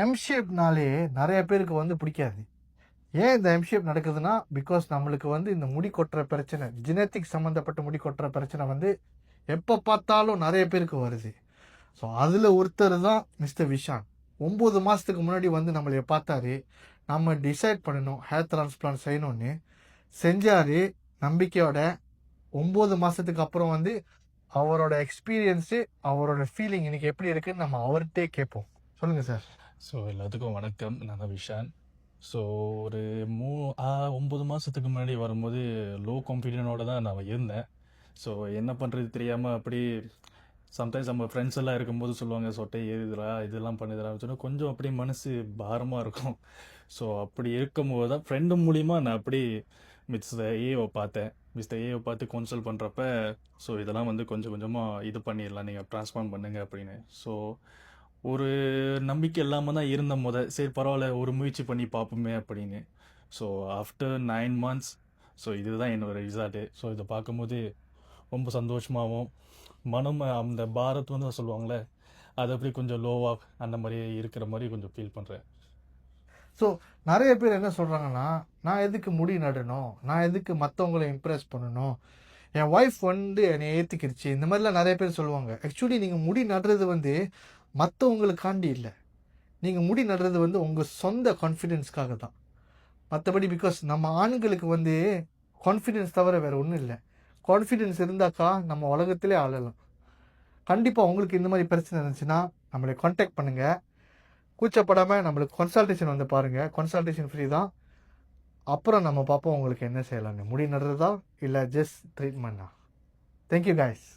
M ஷேப்னாலே நிறைய பேருக்கு வந்து பிடிக்காது. ஏன் இந்த எம் ஷேப் நடக்குதுன்னா, பிகாஸ் நம்மளுக்கு வந்து இந்த முடி கொட்டுற பிரச்சனை, ஜெனட்டிக் சம்மந்தப்பட்ட முடி கொட்டுற பிரச்சனை வந்து எப்போ பார்த்தாலும் நிறைய பேருக்கு வருது. ஸோ அதில் ஒருத்தர் தான் மிஸ்டர் விஷான். 9 மாதத்துக்கு முன்னாடி வந்து நம்மளை பார்த்தாரு. நம்ம டிசைட் பண்ணணும் ஹேர் டிரான்ஸ்பிளான்ட் செய்யணும்னு. செஞ்சார் நம்பிக்கையோட. 9 மாதத்துக்கு அப்புறம் வந்து அவரோட எக்ஸ்பீரியன்ஸு, அவரோட ஃபீலிங் இன்னைக்கு எப்படி இருக்குன்னு நம்ம அவர்கிட்டே கேட்போம். சொல்லுங்கள் சார். ஸோ எல்லாத்துக்கும் வணக்கம். நான் தான் விஷான். ஸோ ஒரு 9 மாதத்துக்கு முன்னாடி வரும்போது லோ கான்ஃபிடென்ட்டோட தான் நான் இருந்தேன். ஸோ என்ன பண்ணுறது தெரியாமல் அப்படி சம்டைம்ஸ் நம்ம ஃப்ரெண்ட்ஸ் எல்லாம் இருக்கும்போது சொல்லுவாங்க, சொட்டை ஏறுதுடா, இதெல்லாம் பண்ணுதுடான்னு சொன்னால் கொஞ்சம் அப்படியே மனசு பாரமாக இருக்கும். ஸோ அப்படி இருக்கும்போது தான் ஃப்ரெண்டு மூலிமா நான் அப்படி மிஸ்டர் ஏவை பார்த்தேன். மிஸ்டர் ஏவை பார்த்து கன்சல்ட் பண்ணுறப்ப, ஸோ இதெல்லாம் வந்து கொஞ்சம் கொஞ்சமாக இது பண்ணிடலாம், நீங்கள் ட்ரான்ஸ்ஃபார்ம் பண்ணுங்க அப்படின்னு. ஸோ ஒரு நம்பிக்கை இல்லாமல் தான் இருந்த சரி பரவாயில்ல ஒரு முயற்சி பண்ணி பார்ப்போமே அப்படின்னு. ஸோ ஆஃப்டர் 9 months ஸோ இதுதான் என்னோட ரிசல்ட்டு. ஸோ இதை பார்க்கும்போது ரொம்ப சந்தோஷமாகவும் மனம் அந்த பாரத் வந்து சொல்லுவாங்களே, அது அப்படி கொஞ்சம் லோவாக அந்த மாதிரி இருக்கிற மாதிரி கொஞ்சம் ஃபீல் பண்ணுறேன். ஸோ நிறைய பேர் என்ன சொல்கிறாங்கன்னா, நான் எதுக்கு முடி நடணும், நான் எதுக்கு மற்றவங்களை இம்ப்ரெஸ் பண்ணணும், என் ஒய்ஃப் வந்து என்னை ஏற்றுக்கிடுச்சு, இந்த மாதிரிலாம் நிறைய பேர் சொல்லுவாங்க. ஆக்சுவலி நீங்கள் முடி நடுறது வந்து மற்றவங்களுக்காண்டி இல்லை, நீங்கள் முடி நடுறது வந்து உங்கள் சொந்த கான்ஃபிடென்ஸ்க்காக தான். மற்றபடி பிகாஸ் நம்ம ஆண்களுக்கு வந்து கான்ஃபிடென்ஸ் தவிர வேறு ஒன்றும் இல்லை. கான்ஃபிடென்ஸ் இருந்தாக்கா நம்ம உலகத்திலே ஆளலாம். கண்டிப்பாக உங்களுக்கு இந்த மாதிரி பிரச்சனை இருந்துச்சுன்னா நம்மளை கான்டாக்ட் பண்ணுங்கள். கூச்சப்படாமல் நம்மளுக்கு கன்சல்டேஷன் வந்து பாருங்கள். கன்சல்டேஷன் ஃப்ரீ தான். அப்புறம் நம்ம பார்ப்போம் உங்களுக்கு என்ன செய்யலாங்க. முடி நடுறதா இல்லை ஜஸ்ட் ட்ரீட்மெண்ட்டா. Thank you guys.